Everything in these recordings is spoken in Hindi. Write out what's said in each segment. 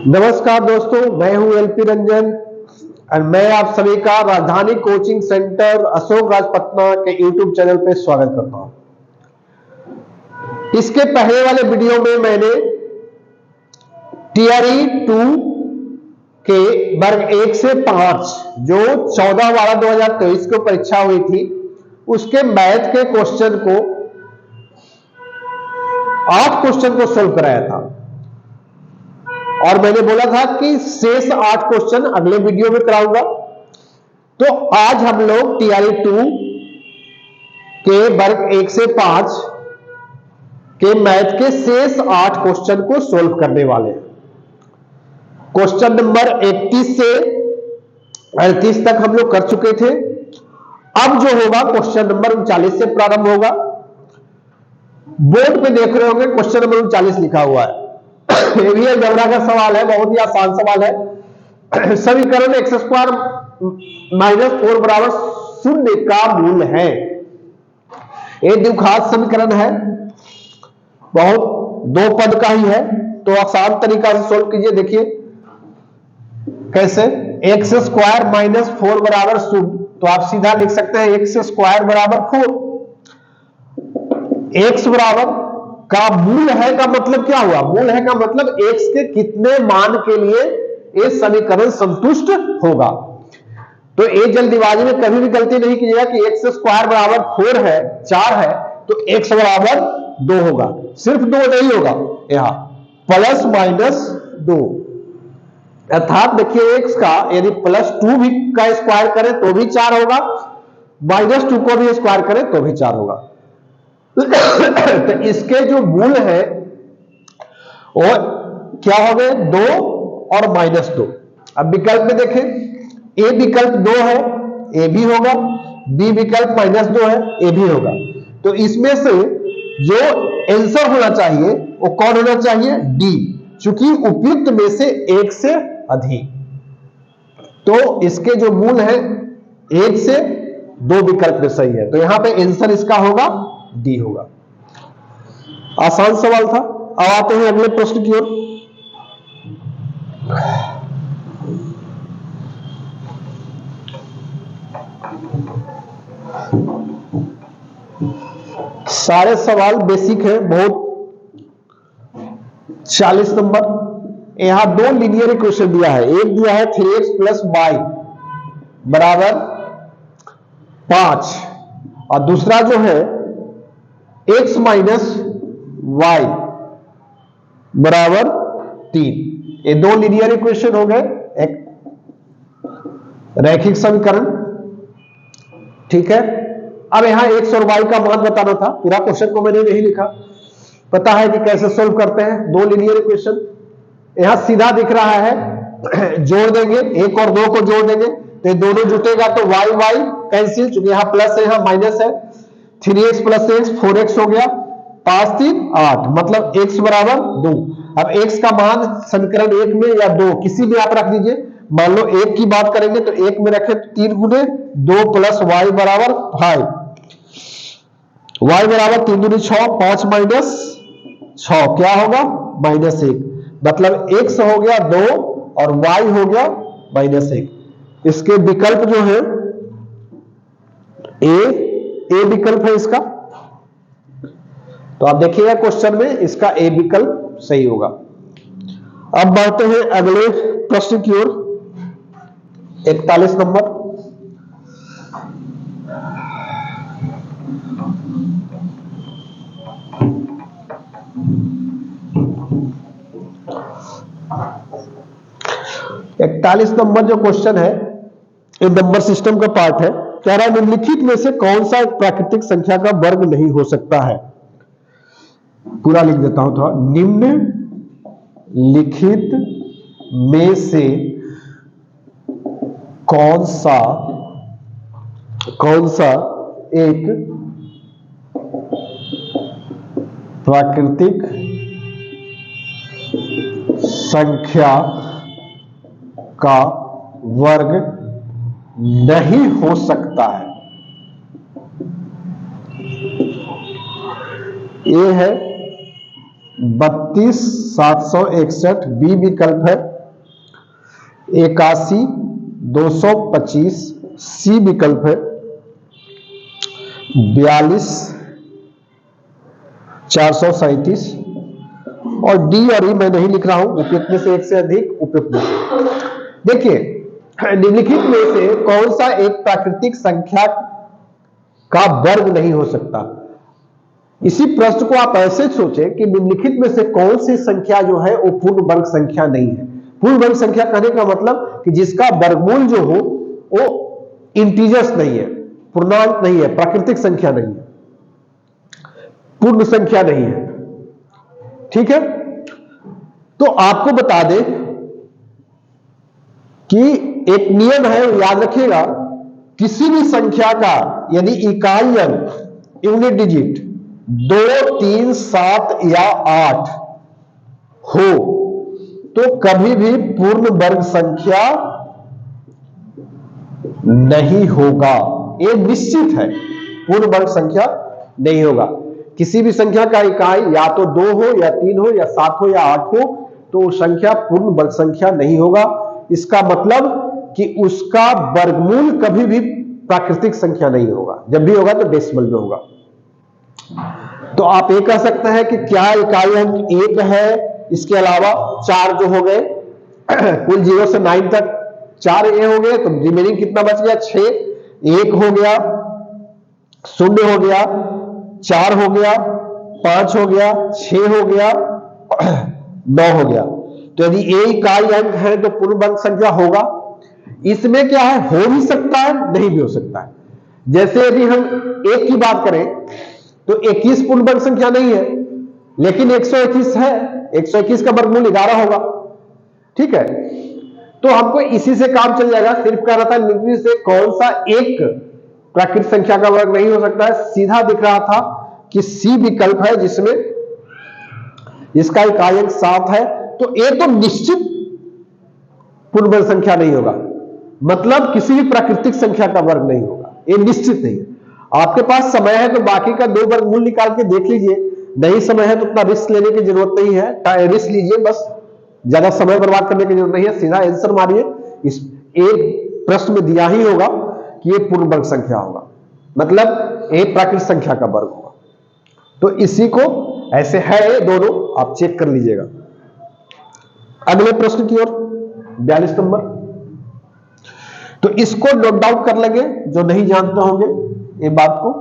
नमस्कार दोस्तों, मैं हूं एलपी रंजन और मैं आप सभी का राजधानी कोचिंग सेंटर अशोक राजपटना के यूट्यूब चैनल पे स्वागत करता हूं। इसके पहले वाले वीडियो में मैंने टीआरई 2 के वर्ग 1 से 5 जो 14/12/2023 को परीक्षा हुई थी उसके मैथ के क्वेश्चन को 8 क्वेश्चन को सोल्व कराया था और मैंने बोला था कि शेष 8 क्वेश्चन अगले वीडियो में कराऊंगा। तो आज हम लोग टीआरई 2 के वर्ग 1 से 5 के मैथ के शेष 8 क्वेश्चन को सोल्व करने वाले हैं। क्वेश्चन नंबर 31 से 38 तक हम लोग कर चुके थे। अब जो होगा क्वेश्चन नंबर 39 से प्रारंभ होगा। बोर्ड पे देख रहे होंगे क्वेश्चन नंबर 39 लिखा हुआ है। ये भी अलजेब्रा का सवाल है, बहुत ही आसान सवाल है। समीकरण x² - 4 बराबर 0 का मूल है। ये द्विघात समीकरण है, बहुत दो पद का ही है, तो आसान तरीका से सोल्व कीजिए। देखिए कैसे, x² - 4 बराबर 0, तो आप सीधा लिख सकते हैं x² बराबर 4। x बराबर का मूल है का मतलब क्या हुआ? मूल है का मतलब x के कितने मान के लिए ये समीकरण संतुष्ट होगा। तो ये जल्दीबाजी में कभी भी गलती नहीं कीजिएगा कि x² बराबर 4 है, 4 है, तो x बराबर 2 होगा। सिर्फ 2 नहीं होगा, यहां प्लस माइनस 2, अर्थात देखिए x का यदि +2 भी का स्क्वायर करें तो भी 4 होगा, -2 को भी स्क्वायर करें तो भी 4 होगा। तो इसके जो मूल है वो क्या हो गए? 2 और -2। अब विकल्प में देखें, ए विकल्प 2 है, ए भी होगा, बी विकल्प -2 है, ए भी होगा। तो इसमें से जो आंसर होना चाहिए वो कौन होना चाहिए? डी, चूंकि उपयुक्त में से एक से अधिक। तो इसके जो मूल है 1 से 2 विकल्प में सही है, तो यहां पे आंसर इसका होगा डी होगा। आसान सवाल था। अब आते हैं अगले प्रश्न की ओर। सारे सवाल बेसिक है, बहुत। 40 नंबर। यहां 2 लीनियर इक्वेशन दिया है। एक दिया है 3x + y बराबर 5 और दूसरा जो है x - y बराबर 3। ये 2 लीनियर इक्वेशन हो गए, एक रैखिक समीकरण। ठीक है, अब यहां x और y का मान बताना था। पूरा क्वेश्चन को मैंने नहीं लिखा, पता है कि कैसे सोल्व करते हैं 2 लीनियर इक्वेशन। यहां सीधा दिख रहा है, जोड़ देंगे, 1 और 2 को जोड़ देंगे तो ये दोनों जुटेगा तो y y कैंसिल, चूंकि यहां प्लस है यहां माइनस है। 3x + x 4x हो गया, 5 3 8, मतलब x बराबर 2। अब x का मान समीकरण 1 में या 2 किसी भी आप रख दीजिए। मान लो 1 की बात करेंगे तो 1 में रखें 3 × 2 + y बराबर 5, y बराबर 3 दूनी 6, 5 - 6 क्या होगा? -1, मतलब x हो गया 2 और y हो गया -1। इसके विकल्प जो है ए विकल्प है इसका। तो आप देखिएगा क्वेश्चन में इसका ए विकल्प सही होगा। अब बढ़ते हैं अगले प्रश्न की ओर। 41 नंबर। इकतालीस नंबर जो क्वेश्चन है ये नंबर सिस्टम का पार्ट है। कह रहा है निम्नलिखित में से कौन सा प्राकृतिक संख्या का वर्ग नहीं हो सकता है? पूरा लिख देता हूं थोड़ा। निम्नलिखित में से कौन सा एक प्राकृतिक संख्या का वर्ग नहीं हो सकता है? ए है 32,761, बी विकल्प है 81,225 सी विकल्प है, 42,437 और डी और ई मैं नहीं लिख रहा हूं, उपयुक्त में से एक से अधिक, उपयुक्त में से। देखिए निम्नलिखित में से कौन सा एक प्राकृतिक संख्या का वर्ग नहीं हो सकता। इसी प्रश्न को आप ऐसे सोचें कि निम्नलिखित में से कौन सी संख्या जो है वो पूर्ण वर्ग संख्या नहीं है। पूर्ण वर्ग संख्या कहने का मतलब कि जिसका वर्गमूल जो हो वो इंटीजर्स नहीं है, पूर्णांक नहीं है, प्राकृतिक संख्या नहीं है, पूर्ण संख्या नहीं है। ठीक है, तो आपको बता दें कि एक नियम है, याद रखिएगा, किसी भी संख्या का यदि इकाई अंक यूनिट डिजिट 2, 3, 7 या 8 हो तो कभी भी पूर्ण वर्ग संख्या नहीं होगा। यह निश्चित है, पूर्ण वर्ग संख्या नहीं होगा। किसी भी संख्या का इकाई या तो 2 हो या 3 हो या 7 हो या 8 हो तो संख्या पूर्ण वर्ग संख्या नहीं होगा। इसका मतलब कि उसका वर्गमूल कभी भी प्राकृतिक संख्या नहीं होगा, जब भी होगा तो डेसिमल में होगा। तो आप ये कह सकते हैं कि क्या इकाई अंक 1 है, इसके अलावा 4 जो हो गए कुल 0 से 9 तक 4 ए हो गए, तो रिमेनिंग कितना बच गया? 6। 1 हो गया, 0 हो गया, 4 हो गया, 5 हो गया, 6 हो गया, 9 हो गया। तो यदि ए इकाई अंक है तो पूर्ण वर्ग संख्या होगा। इसमें क्या है, हो भी सकता है, नहीं भी हो सकता है। जैसे यदि हम 1 की बात करें तो 21 पूर्ण वर्ग संख्या नहीं है, लेकिन 121 है, 121 का वर्गमूल 11 होगा। ठीक है, तो हमको इसी से काम चल जाएगा। सिर्फ कह रहा था निम्न से कौन सा एक प्राकृतिक संख्या का वर्ग नहीं हो सकता है। सीधा दिख रहा था कि सी विकल्प है जिसमें इसका इकाई अंक 7 है, तो ए तो निश्चित पूर्ण वर्ग संख्या नहीं होगा, मतलब किसी भी प्राकृतिक संख्या का वर्ग नहीं होगा, ये निश्चित नहीं है। आपके पास समय है तो बाकी का 2 वर्गमूल निकाल के देख लीजिए, नहीं समय है तो उतना रिस्क लेने की जरूरत नहीं है, रिस्क लीजिए, बस ज्यादा समय बर्बाद करने की जरूरत नहीं है, सीधा आंसर मारिए। इस एक प्रश्न में दिया ही होगा कि ये पूर्ण वर्ग संख्या होगा, मतलब एक प्राकृतिक संख्या का वर्ग होगा। तो इसी को ऐसे है दोनों, आप चेक कर लीजिएगा। अगले प्रश्न की ओर 42 नंबर। तो इसको नोट डाउन कर लेंगे जो नहीं जानते होंगे ये बात को।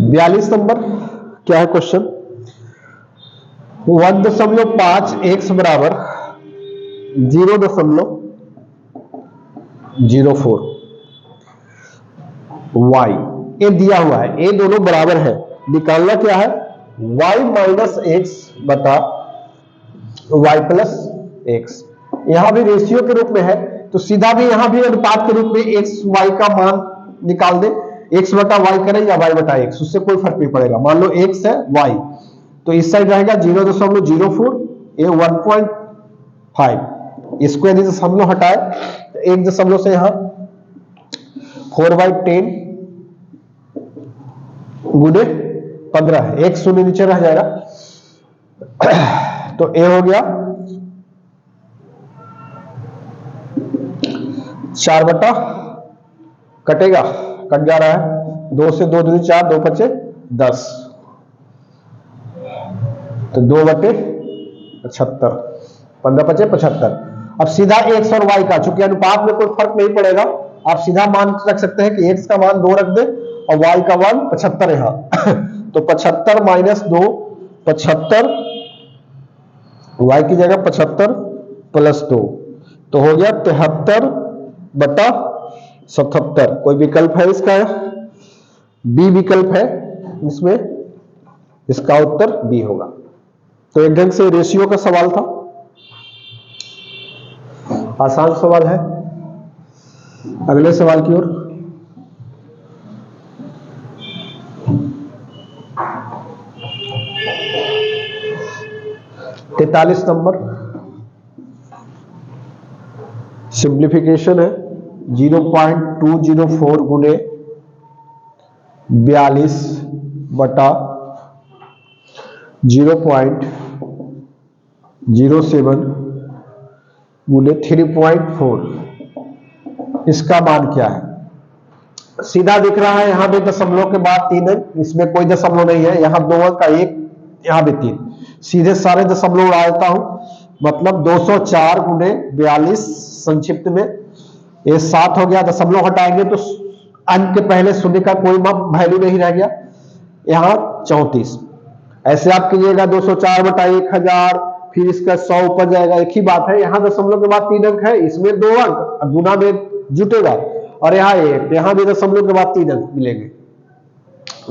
बयालीस नंबर क्या है क्वेश्चन? 1.5 x बराबर 0.04 y ये दिया हुआ है, ये दोनों बराबर है। निकालना क्या है? y माइनस एक्स बटा y प्लस एक्स। यहां भी रेशियो के रूप में है तो सीधा भी यहां भी अनुपात के रूप में x y का मान निकाल दे। x बटा y करें या y बटा x, उससे कोई फर्क नहीं पड़ेगा। मान लो x है y तो इस साइड रहेगा 0.04, ये 1.5। इसको यदि दशमलव हटाए तो 1 दशमलव से यहां 4/10 गुणे 15 है, 1 शून्य नीचे रह जाएगा तो a हो गया 4 बटा कटेगा, कट जा रहा है 2 से 2 दूनी 4, 2 पचे 10, तो 2 बटे 75, 15 पचे 75। अब सीधा x और y का, चूंकि अनुपात में कोई फर्क नहीं पड़ेगा, आप सीधा मान रख सकते हैं कि x का मान 2 रख दे और y का मान 75 यहां तो 75 माइनस 2 75, y की जगह 75 प्लस 2 तो हो गया 73 बटा 77। कोई विकल्प है इसका? बी विकल्प है इसमें, इसका उत्तर बी होगा। तो एक ढंग से रेशियो का सवाल था, आसान सवाल है। अगले सवाल की ओर। 43 नंबर सिंप्लीफिकेशन है 0.204 गुने 42 बटा 0.07 गुने 3.4। इसका मान क्या है? सीधा दिख रहा है, यहां पे दशमलव के बाद 3 अंक, इसमें कोई दशमलव नहीं है, यहां 2 अंक का 1, यहां भी 3, सीधे सारे दशमलव उड़ा देता हूं, मतलब 204 गुने 42 संक्षिप्त में ये 7 हो गया, दशमलव हटाएंगे तो अंक के पहले शून्य का कोई वैल्यू नहीं रह गया, यहां 34। ऐसे आप कीजिएगा 204 बटा 1000, फिर इसका 100 ऊपर जाएगा, एक ही बात है, यहां दशमलव के बाद 3 अंक है, इसमें 2 अंक गुना में जुटेगा, और यहाँ एक, यहां भी दशमलव के बाद 3 अंक मिलेंगे,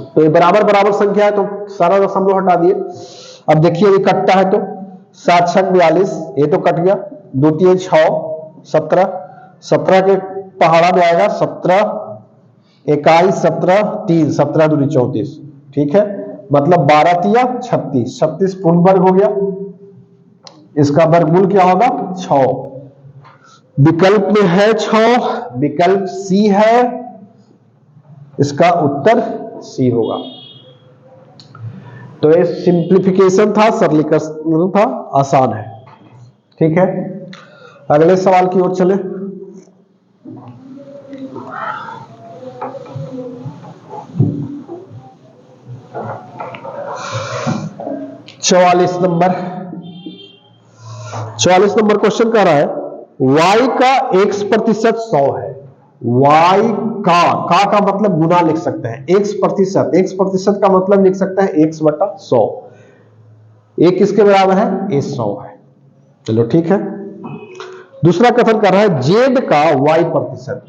तो ये बराबर बराबर संख्या है, तो सारा दशमलव हटा दिए। अब देखिए ये कटता है तो 7 छक 42, ये तो कट गया, 2 3 6 17, 17 के पहाड़ा में आएगा 17 21 17 3, 17 दूनी 34, ठीक है, मतलब 12 तिया 36, 36 पूर्ण वर्ग हो गया, इसका वर्गमूल क्या होगा 6, विकल्प में है 6, विकल्प सी है, इसका उत्तर सी होगा। तो ये सिंप्लीफिकेशन था, सरलीकरण था, आसान है, ठीक है। अगले सवाल की ओर चले। चौवालीस नंबर क्वेश्चन कह रहा है y का x प्रतिशत 100 है, y का मतलब गुना लिख सकते हैं, x प्रतिशत का मतलब लिख सकते हैं x बटा 100, a किसके बराबर है, a 100 है, चलो ठीक है। दूसरा कथन कर रहा है z का y प्रतिशत,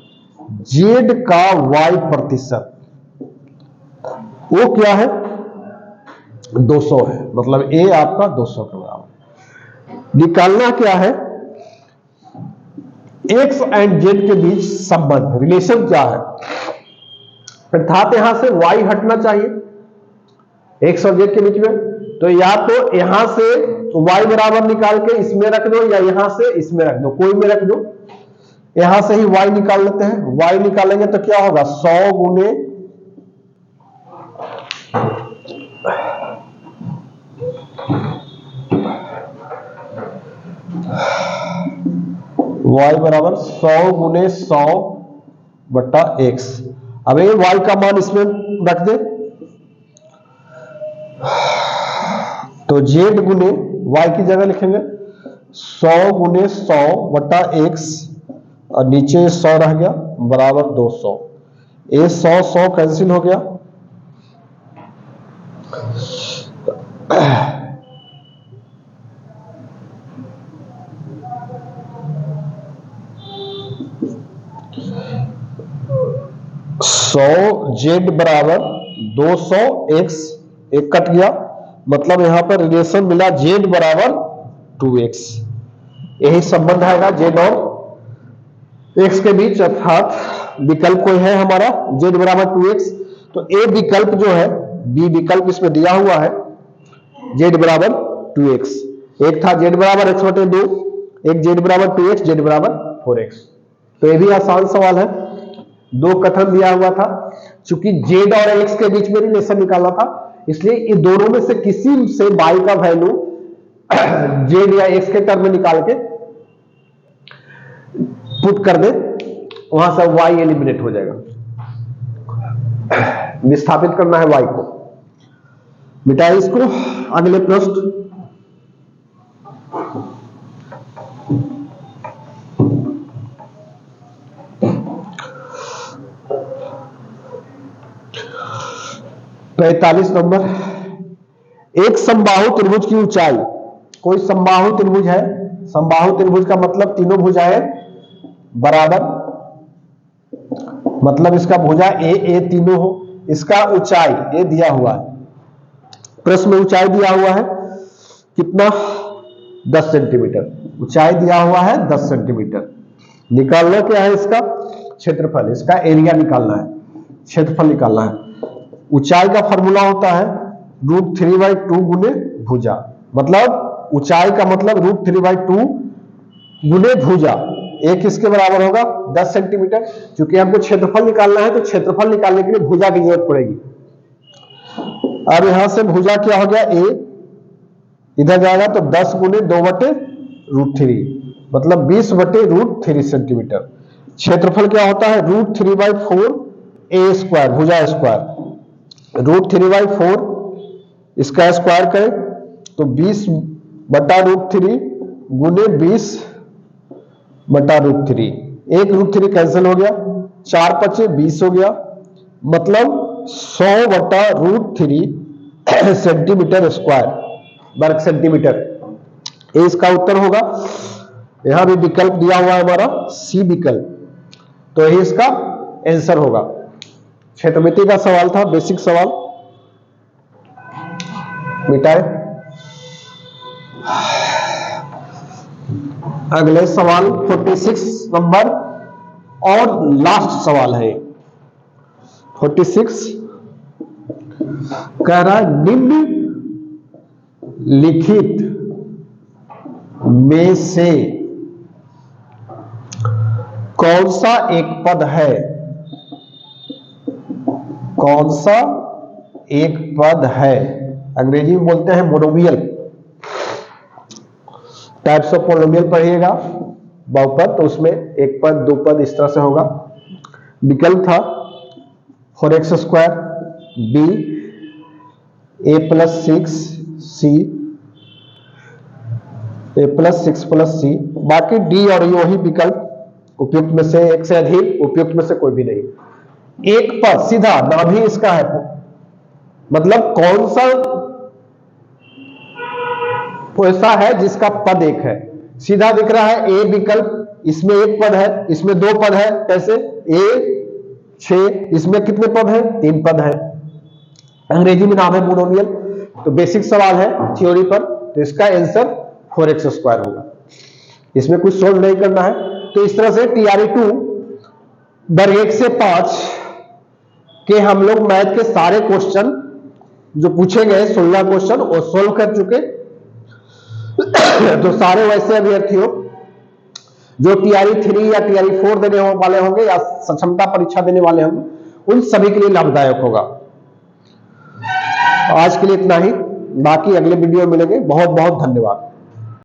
वो क्या है 200 है, मतलब a आपका 200 के बराबर। निकालना क्या है, x एंड z के बीच संबंध, रिलेशन क्या है, अर्थात यहां से y हटना चाहिए x और z के बीच में, तो या तो यहां से y बराबर निकाल के इसमें रख दो, या यहां से इसमें रख दो, कोई में रख दो, यहां से ही y निकाल लेते हैं, y निकालेंगे तो क्या होगा 100 गुने y बराबर 100 गुने 100 बटा x। अब ये y का मान इसमें रख दे, तो z गुने y की जगह लिखेंगे 100 गुने 100 बटा x, और नीचे 100 रह गया बराबर 200, ये 100 कैंसिल हो गया, z बराबर 200 x, एक कट गया, मतलब यहां पर रिलेशन मिला z बराबर 2x, यही संबंध आएगा z और x के बीच, अर्थात विकल्प कोई है हमारा z बराबर 2x, तो a विकल्प जो है, b विकल्प इसमें दिया हुआ है z बराबर 2x, एक था z बराबर x बटे 2, एक z बराबर 2x, z बराबर 4x। तो ये भी आसान सवाल है, दो कथन दिया हुआ था, चूंकि z और x के बीच में रिलेशन निकालना था, इसलिए ये दोनों में से किसी से y का वैल्यू z या x के टर्म में निकाल के पुट कर दे, वहां से y एलिमिनेट हो जाएगा, विस्थापित करना है y को, मिटाइए इसको। अगले प्रश्न, पैंतालीस नंबर, एक समबाहु त्रिभुज की ऊंचाई, कोई समबाहु त्रिभुज है, समबाहु त्रिभुज का मतलब तीनों भुजाएं बराबर, मतलब इसका भुजा ए तीनों हो, इसका ऊंचाई ए दिया हुआ है, प्रश्न में ऊंचाई दिया हुआ है कितना 10 सेंटीमीटर, ऊंचाई दिया हुआ है 10 सेंटीमीटर, निकालना क्या है इसका क्षेत्रफल, इसका एरिया निकालना है, क्षेत्रफल निकालना है। ऊंचाई का फॉर्मूला होता है √3/2 गुने भुजा, मतलब ऊंचाई का मतलब √3/2 गुने भुजा, एक किसके बराबर होगा 10 सेंटीमीटर। क्योंकि हमको क्षेत्रफल निकालना है तो क्षेत्रफल निकालने के लिए भुजा की जरूरत पड़ेगी। अब यहां से भुजा क्या हो गया a, इधर जाएगा तो 10 गुने 2/√3 मतलब 20/√3 सेंटीमीटर। क्षेत्रफल क्या होता है √3/4 a स्क्वायर, भुजा स्क्वायर, √3/4 इसका स्क्वायर करें तो 20/√3 गुने 20/√3, एक √3 कैंसिल हो गया, 4 × 5 = 20 हो गया, मतलब 100/√3 सेंटीमीटर स्क्वायर, वर्ग सेंटीमीटर। ये इसका उत्तर होगा। यहां भी विकल्प दिया हुआ है हमारा सी विकल्प, तो ये इसका आंसर होगा। क्षेत्रमिति का सवाल था, बेसिक सवाल, मिटाए। अगले सवाल 46 नंबर और लास्ट सवाल है। 46 कह रहा है निम्न लिखित में से कौन सा एक पद है, कौन सा एक पद है, अंग्रेजी में बोलते हैं मोनोमियल, टाइप्स ऑफ मोनोमियल पढ़िएगा बहुपद, तो उसमें एक पद दो पद इस तरह से होगा। विकल्प था 4x², b a+6c, a+6+c, बाकी डी और यो ही विकल्प उपयुक्त में से एक से अधिक, उपयुक्त में से कोई भी नहीं। एक पद सीधा नाभि इसका है, मतलब कौन सा ऐसा है जिसका पद एक है, सीधा दिख रहा है ए विकल्प, इसमें एक पद है, इसमें दो पद है, कैसे a6, इसमें कितने पद है 3 पद है, अंग्रेजी में नाम है मोनोमियल। तो बेसिक सवाल है थ्योरी पर, तो इसका आंसर 4x² होगा, इसमें कुछ सोल्व नहीं करना है। तो इस तरह से TRE2 वर्ग 1 से 5 के हम लोग मैथ के सारे क्वेश्चन जो पूछे गए 16 क्वेश्चन और सोल्व कर चुके। तो सारे वैसे अभ्यर्थियों जो TRE3 या TRE4 देने वाले होंगे या सक्षमता परीक्षा देने वाले होंगे, उन सभी के लिए लाभदायक होगा। आज के लिए इतना ही, बाकी अगले वीडियो में मिलेंगे। बहुत बहुत धन्यवाद।